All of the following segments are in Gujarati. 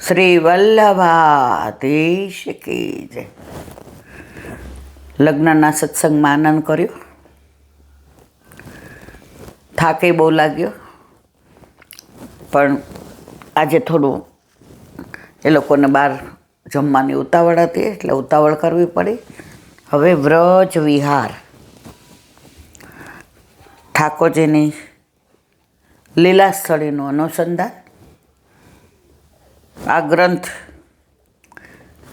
શ્રી વલ્લભાધીશ કી જય. લગ્નના સત્સંગમાં આનંદ કર્યો. થાકે બહુ લાગ્યો, પણ આજે થોડું એ લોકોને બહાર જમવાની ઉતાવળ હતી એટલે ઉતાવળ કરવી પડી. હવે વ્રજ વિહાર ઠાકોરજીની લીલા સ્થળીનું અનુસંધાન. આ ગ્રંથ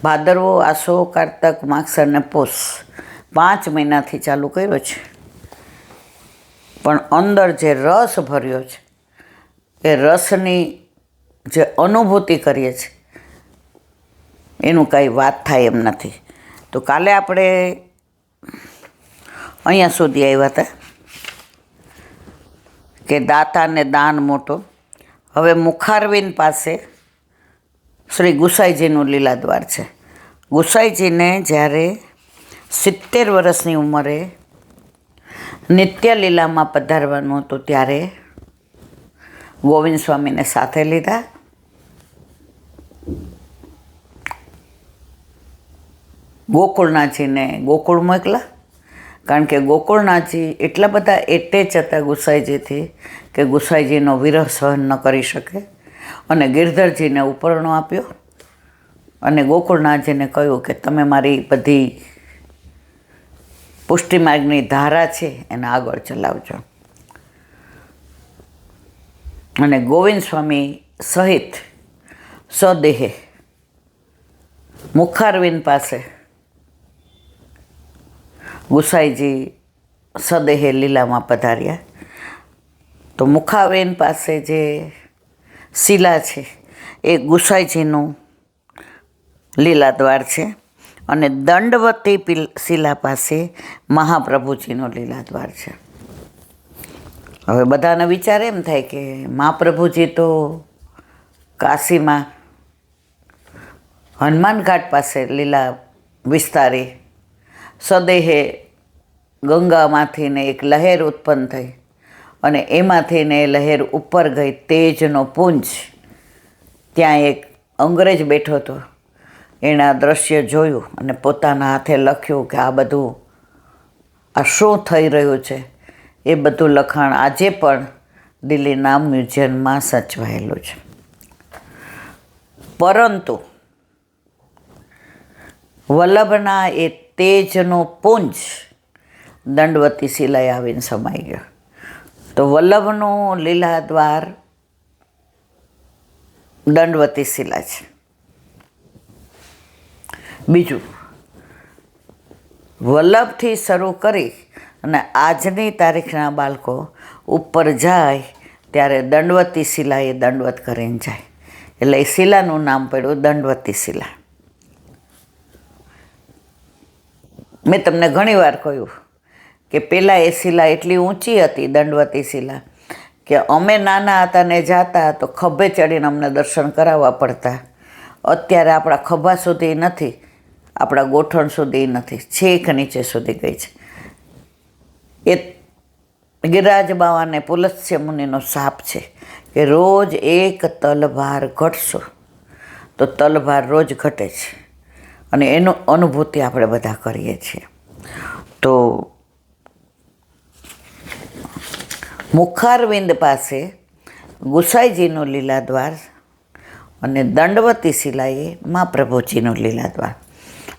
ભાદરવો, આસો, કારતક, માગસર અને પોષ 5 મહિનાથી ચાલુ કર્યો છે, પણ અંદર જે રસ ભર્યો છે એ રસની જે અનુભૂતિ કરીએ છીએ એનું કાંઈ વાત થાય એમ નથી. તો કાલે આપણે અહીંયા સુધી આવ્યા હતા કે દાતાને દાન મોટો. હવે મુખારવિંદ પાસે શ્રી ગુસાઈજીનું લીલાદ્વાર છે. ગુસાઈજીને જ્યારે 70 વર્ષની ઉંમરે નિત્ય લીલામાં પધારવાનું હતું ત્યારે ગોવિંદ સ્વામીને સાથે લીધા. ગોકુળનાથજીને ગોકુળ મોકલા, કારણ કે ગોકુળનાથજી એટલા બધા એટેચ હતા ગુસાઈજીથી કે ગુસાઈજીનો વિરહ સહન ન કરી શકે, અને ગિરધરજીને ઉપરણો આપ્યો અને ગોકુળનાથજીને કહ્યું કે તમે મારી બધી પુષ્ટિમાર્ગની ધારા છે એને આગળ ચલાવજો. અને ગોવિંદ સ્વામી સહિત સદેહે મુખારવિંદ પાસે ગુસાઈજી સદેહે લીલામાં પધાર્યા. તો મુખારવિંદ પાસે જે શિલા છે એ ગુસાઈજીનું લીલાદ્વાર છે, અને દંડવતી શિલા પાસે મહાપ્રભુજીનો લીલાદ્વાર છે. હવે બધાને વિચાર એમ થાય કે મહાપ્રભુજી તો કાશીમાં હનુમાન ઘાટ પાસે લીલા વિસ્તારી, સદેહે ગંગામાંથીને એક લહેર ઉત્પન્ન થઈ અને એમાંથીને એ લહેર ઉપર ગઈ તેજનો પુંજ. ત્યાં એક અંગ્રેજ બેઠો હતો, એણે આ દ્રશ્ય જોયું અને પોતાના હાથે લખ્યું કે આ બધું આ શું થઈ રહ્યું છે. એ બધું લખાણ આજે પણ દિલ્હીના મ્યુઝિયમમાં સચવાયેલું છે. પરંતુ વલ્લભના એ તેજનો પુંજ દંડવતી શિલાએ આવીને સમાઈ ગયો. તો વલ્લભનું લીલાદ્વાર દંડવતી શિલા છે. બીજું, વલ્લભથી શરૂ કરી અને આજની તારીખના બાળકો ઉપર જાય ત્યારે દંડવતી શિલાએ દંડવત કરીને જાય, એટલે એ શિલાનું નામ પડ્યું દંડવતી શિલા. મેં તમને ઘણીવાર કહ્યું કે પહેલાં એ શિલા એટલી ઊંચી હતી દંડવતી શિલા કે અમે નાના હતા ને જાતા તો ખભે ચડીને અમને દર્શન કરાવવા પડતા. અત્યારે આપણા ખભા સુધી નથી, આપણા ગોઠણ સુધી નથી, છેક નીચે સુધી ગઈ છે. એ ગિરિરાજ બાવાને પુલત્સ્ય મુનિનો શાપ છે કે રોજ એક તલભાર ઘટશો તો તલભાર રોજ ઘટે છે, અને એનું અનુભૂતિ આપણે બધા કરીએ છીએ. તો મુખારવિંદ પાસે ગુસાઈજીનું લીલાદ્વાર અને દંડવતી શિલાએ મહાપ્રભુજીનું લીલાદ્વાર.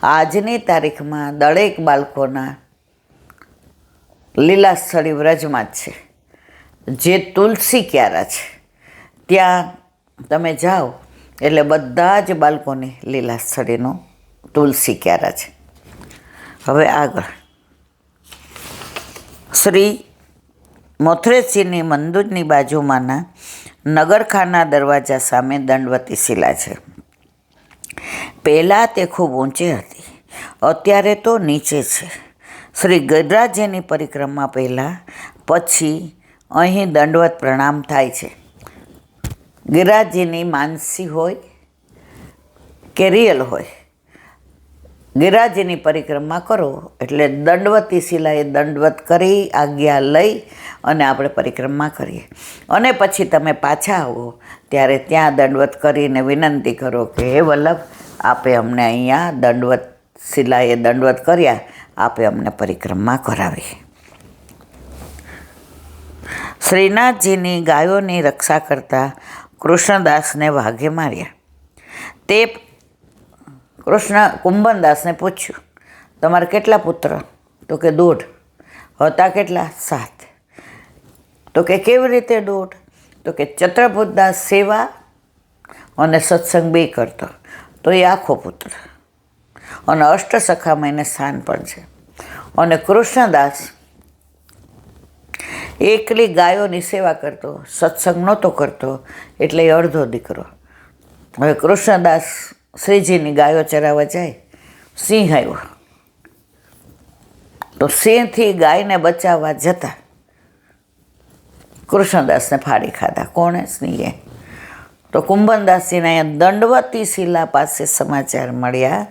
આજની તારીખમાં દરેક બાળકોના લીલાસ્થળી વ્રજમાં જ છે. જે તુલસી ક્યારા છે ત્યાં તમે જાઓ એટલે બધા જ બાળકોની લીલાસ્થળીનું તુલસી ક્યારા છે. હવે આગળ શ્રી મોથરેજીની મંદિરની બાજુમાંના નગરખાના દરવાજા સામે દંડવતી શિલા છે. પહેલાં તે ખૂબ ઊંચી હતી, અત્યારે તો નીચે છે. શ્રી ગિરિરાજજીની પરિક્રમા પહેલાં પછી અહીં દંડવત પ્રણામ થાય છે. ગિરિરાજજીની માનસી હોય કે રિયલ હોય, ગિરિરાજજીની પરિક્રમા કરો એટલે દંડવતી શિલાએ દંડવત કરી આજ્ઞા લઈ અને આપણે પરિક્રમા કરીએ. અને પછી તમે પાછા આવો ત્યારે ત્યાં દંડવત કરીને વિનંતી કરો કે હે વલ્લભ, આપે અમને અહીંયા દંડવત શિલાએ દંડવત કર્યા, આપે અમને પરિક્રમા કરાવી. શ્રીનાથજીની ગાયોની રક્ષા કરતા કૃષ્ણદાસને વાઘે માર્યા. તે કુંભનદાસને પૂછ્યું, તમારે કેટલા પુત્ર? તો કે 1.5. હતા કેટલા? 7. તો કે કેવી રીતે 1.5? તો કે ચત્રભુતદાસ સેવા અને સત્સંગ 2 કરતો, તો એ આખો પુત્ર. અને અષ્ટસખામાં એને સ્થાન પણ છે. અને કૃષ્ણદાસ એકલી ગાયોની સેવા કરતો, સત્સંગ નહોતો કરતો, એટલે એ અડધો દીકરો. હવે કૃષ્ણદાસ શ્રીજીની ગાયો ચરાવવા જાય, સિંહ આવ્યો, તો સિંહથી ગાયને બચાવવા જતા કૃષ્ણદાસને ફાડી ખાધા. કોણે? સિંહે. તો કુંભનદાસજીને અહીંયા દંડવતી શિલા પાસે સમાચાર મળ્યા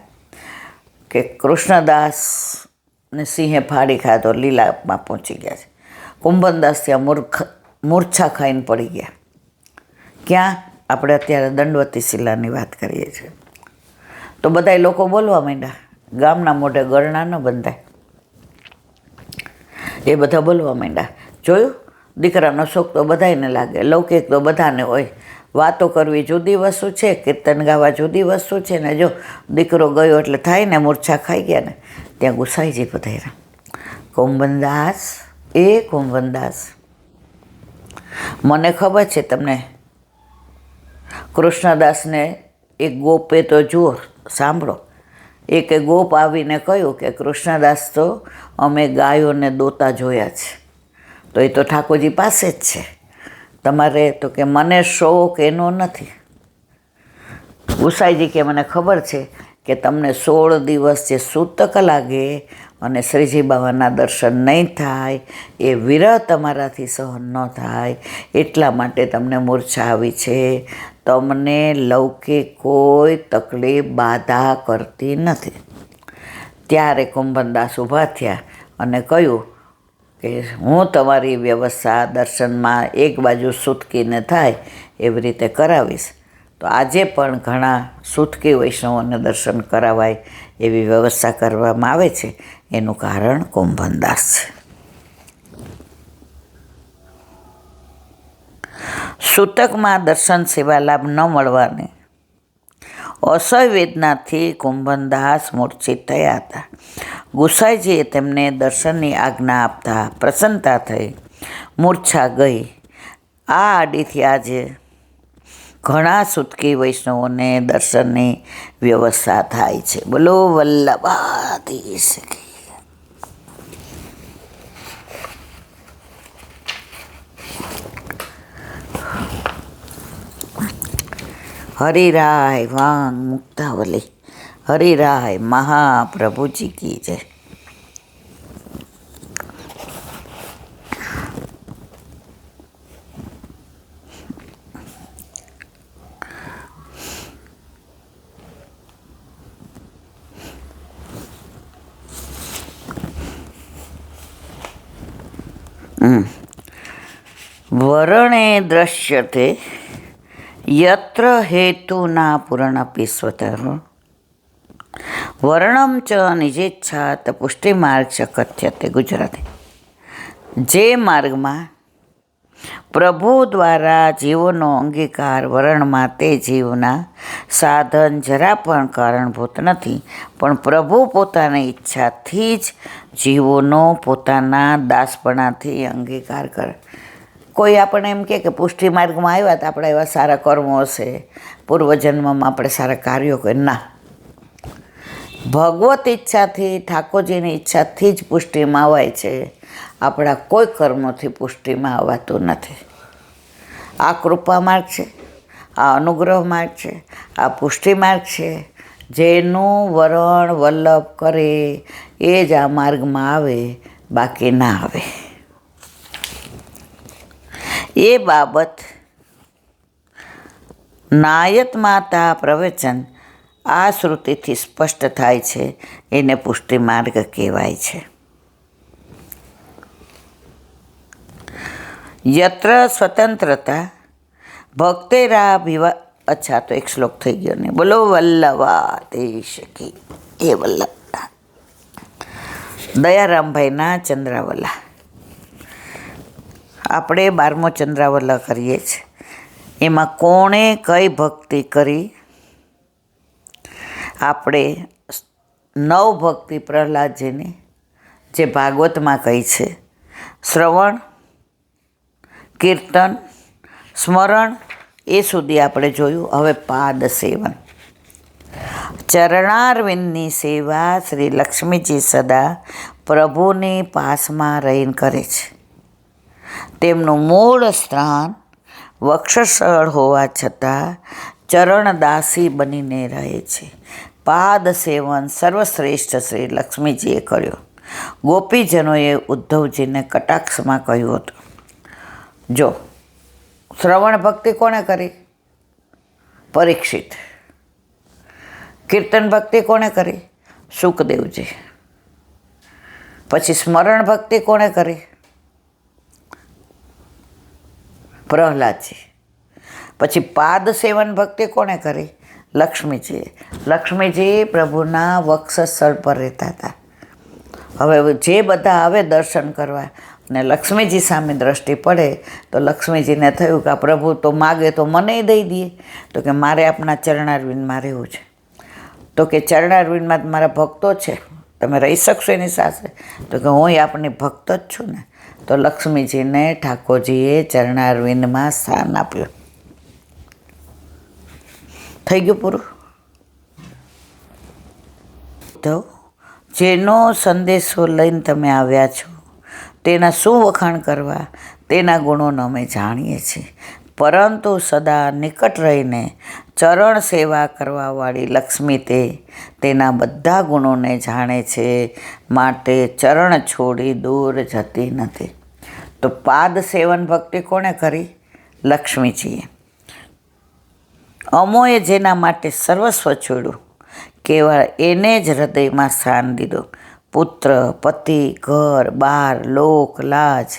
કે કૃષ્ણદાસને સિંહે ફાડી ખાધો, લીલામાં પહોંચી ગયા છે. કુંભનદાસ ત્યાં મૂર્છા ખાઈને પડી ગયા. ક્યાં? આપણે અત્યારે દંડવતી શિલાની વાત કરીએ છીએ. તો બધાય લોકો બોલવા માંડ્યા, ગામના મોઢે ગરણા ન બંધાય, એ બધા બોલવા માંડ્યા. જોયું, દીકરાનો શોખ તો બધાને લાગે, લૌકિક તો બધાને હોય, વાતો કરવી જુદી વસ્તુ છે, કીર્તન ગાવા જુદી વસ્તુ છે, ને જો દીકરો ગયો એટલે થાય ને, મૂર્છા ખાઈ ગયા ને. ત્યાં ગુસાઈજી પધાર્યા. કુંભનદાસ, એ કુંભનદાસ, મને ખબર છે તમને કૃષ્ણદાસને એક ગોપે તો જુઓ, સાંભળો, એક ગોપ આવીને કહ્યું કે કૃષ્ણદાસ તો અમે ગાયોને દોતા જોયા છે, તો એ તો ઠાકોરજી પાસે જ છે. તમારે? તો કે મને શોખ એનો નથી. ગુસાઈજી કે મને ખબર છે કે તમને 16 દિવસ જે સૂતક લાગે અને શ્રીજી બાબાના દર્શન નહીં થાય, એ વિરહ તમારાથી સહન ન થાય, એટલા માટે તમને મૂર્છા આવી છે. તમને લૌકિક કોઈ તકલીફ બાધા કરતી નથી. ત્યારે કુંભનદાસ ઊભા થયા અને કહ્યું કે હું તમારી વ્યવસ્થા દર્શનમાં એક બાજુ સૂતકીને થાય એવી રીતે કરાવીશ. તો આજે પણ ઘણા સૂતકી વૈષ્ણવોને દર્શન કરાવાય એવી વ્યવસ્થા કરવામાં આવે છે. એનું કારણ કુંભનદાસ છે. સૂતકમાં દર્શન સેવા લાભ ન મળવાને અસહ્ય વેદનાથી કુંભનદાસ મૂર્છિત થયા હતા. ગુસાઈજીએ તેમને દર્શનની આજ્ઞા આપતા પ્રસન્નતા થઈ, મૂર્છા ગઈ. આ આડીથી આજે ઘણા સૂતકી વૈષ્ણવોને દર્શનની વ્યવસ્થા થાય છે. બોલો વલ્લભાધીશ કી. હરિરાય વાંગ મુક્તાવલી, હરિરાય મહાપ્રભુજી કી જય. વરણે દ્રશ્યતે યત્ર હેતુના પૂર્ણપી સ્વતઃ વર્ણમ ચ નિજેચ્છાત પુષ્ટિમાર્ગ ચ કથ્યતે. ગુજરાતી. જે માર્ગમાં પ્રભુ દ્વારા જીવોનો અંગીકાર વર્ણમાં તે જીવના સાધન જરા પણ કારણભૂત નથી, પણ પ્રભુ પોતાની ઈચ્છાથી જ જીવોનો પોતાના દાસપણાથી અંગીકાર કરે. કોઈ આપણને એમ કે પુષ્ટિ માર્ગમાં આવ્યા તો આપણા એવા સારા કર્મો હશે, પૂર્વજન્મમાં આપણે સારા કાર્યો કરીએ. ના, ભગવત ઈચ્છાથી, ઠાકોરજીની ઈચ્છાથી જ પુષ્ટિમાં અવાય છે. આપણા કોઈ કર્મોથી પુષ્ટિમાં અવાતું નથી. આ કૃપા માર્ગ છે, આ અનુગ્રહ માર્ગ છે, આ પુષ્ટિ માર્ગ છે. જેનું વરણ વલ્લભ કરે એ જ આ માર્ગમાં આવે, બાકી ના આવે. એ બાબત નાયત માતા પ્રવચન આ શ્રુતિથી સ્પષ્ટ થાય છે. એને પુષ્ટિ માર્ગ કહેવાય છે. યત્ર સ્વતંત્રતા ભક્તેરા ભીવા. અચ્છા, તો એક શ્લોક થઈ ગયો ને. બોલો વલ્લભા તે શકી એ વલ્લભ. દયારામભાઈના ચંદ્રાવલા. આપણે 12મો ચંદ્રાવલા કરીએ છીએ. એમાં કોણે કઈ ભક્તિ કરી? આપણે 9 ભક્તિ પ્રહલાદજીની જે ભાગવતમાં કહી છે. શ્રવણ, કીર્તન, સ્મરણ એ સુધી આપણે જોયું. હવે પાદ સેવન. ચરણારવિંદની સેવા શ્રી લક્ષ્મીજી સદા પ્રભુની પાસમાં રહીને કરે છે. તેમનું મૂળ સ્થાન વક્ષસ્થળ હોવા છતાં ચરણદાસી બનીને રહે છે. પાદ સેવન સર્વશ્રેષ્ઠ શ્રી લક્ષ્મીજીએ કર્યો. ગોપીજનોએ ઉદ્ધવજીને કટાક્ષમાં કહ્યું હતું. જો શ્રવણ ભક્તિ કોણે કરી? પરીક્ષિત. કીર્તન ભક્તિ કોણે કરી? સુખદેવજી. પછી સ્મરણ ભક્તિ કોણે કરી? પ્રહલાદજી. પછી પાદ સેવન ભક્તિ કોણે કરી? લક્ષ્મીજીએ. લક્ષ્મીજી પ્રભુના વક્ષસ્થળ પર રહેતા હતા. હવે જે બધા આવે દર્શન કરવા ને લક્ષ્મીજી સામે દ્રષ્ટિ પડે તો લક્ષ્મીજીને થયું કે આ પ્રભુ તો માગે તો મને દઈ દઈએ. તો કે મારે આપના ચરણારવિંદમાં રહેવું છે. તો કે ચરણારવિંદમાં મારા ભક્તો છે, તમે રહી શકશો એની સાથે? તો કે હું આપની ભક્ત જ છું ને. તો લક્ષ્મીજીને ઠાકોરજીએ ચરણારવિંદમાં સ્થાન આપ્યું. થઈ ગયું પૂરું. તો જેનો સંદેશો લઈને તમે આવ્યા છો તેના શું વખાણ કરવા? તેના ગુણોને અમે જાણીએ છીએ, પરંતુ સદા નિકટ રહીને ચરણ સેવા કરવાવાળી લક્ષ્મી તેના બધા ગુણોને જાણે છે, માટે ચરણ છોડી દૂર જતી નથી. તો પાદ સેવન ભક્તિ કોણે કરી? લક્ષ્મીજીએ. અમોએ જેના માટે સર્વસ્વ છોડ્યું, કેવળ એને જ હૃદયમાં સ્થાન દીધું. પુત્ર, પતિ, ઘર, બાર, લોક, લાજ,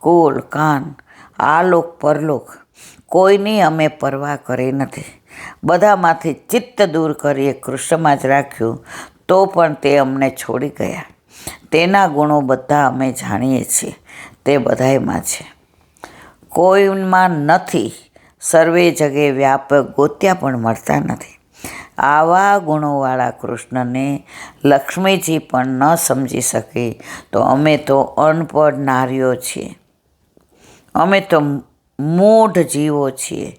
કુલ, કાન, આલોક, પરલોક કોઈની અમે પરવા કરી નથી. બધામાંથી ચિત્ત દૂર કરી કૃષ્ણમાં જ રાખ્યું, તો પણ તે અમને છોડી ગયા. તેના ગુણો બધા અમે જાણીએ છીએ, તે બધાયમાં છે, કોઈમાં નથી. સર્વે જગે વ્યાપક ગોત્યા પણ મળતા નથી. આવા ગુણોવાળા કૃષ્ણને લક્ષ્મીજી પણ ન સમજી શકી તો અમે તો અનપઢ નારીઓ છીએ, અમે તો મૂઢ જીવો છીએ.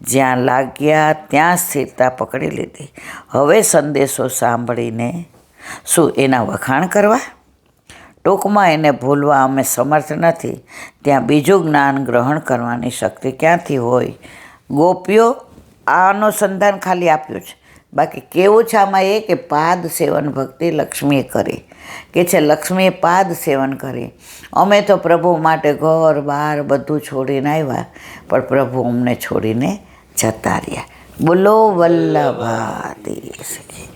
જ્યાં લાગ્યા ત્યાં સ્થિરતા પકડી લીધી. હવે સંદેશો સાંભળીને શું એના વખાણ કરવા? ટૂંકમાં એને ભૂલવા અમે સમર્થ નથી. ત્યાં બીજું જ્ઞાન ગ્રહણ કરવાની શક્તિ ક્યાંથી હોય? ગોપીઓ આ અનુસંધાન ખાલી આપ્યું છે. બાકી કેવું છે આમાં એ કે પાદ સેવન ભક્તિ લક્ષ્મીએ કરી. કે છે લક્ષ્મીએ પાદ સેવન કરી. અમે તો પ્રભુ માટે ઘર બાર બધું છોડીને આવ્યા, પણ પ્રભુ અમને છોડીને જતા રહ્યા. બોલો વલ્લભાદેવી સખી.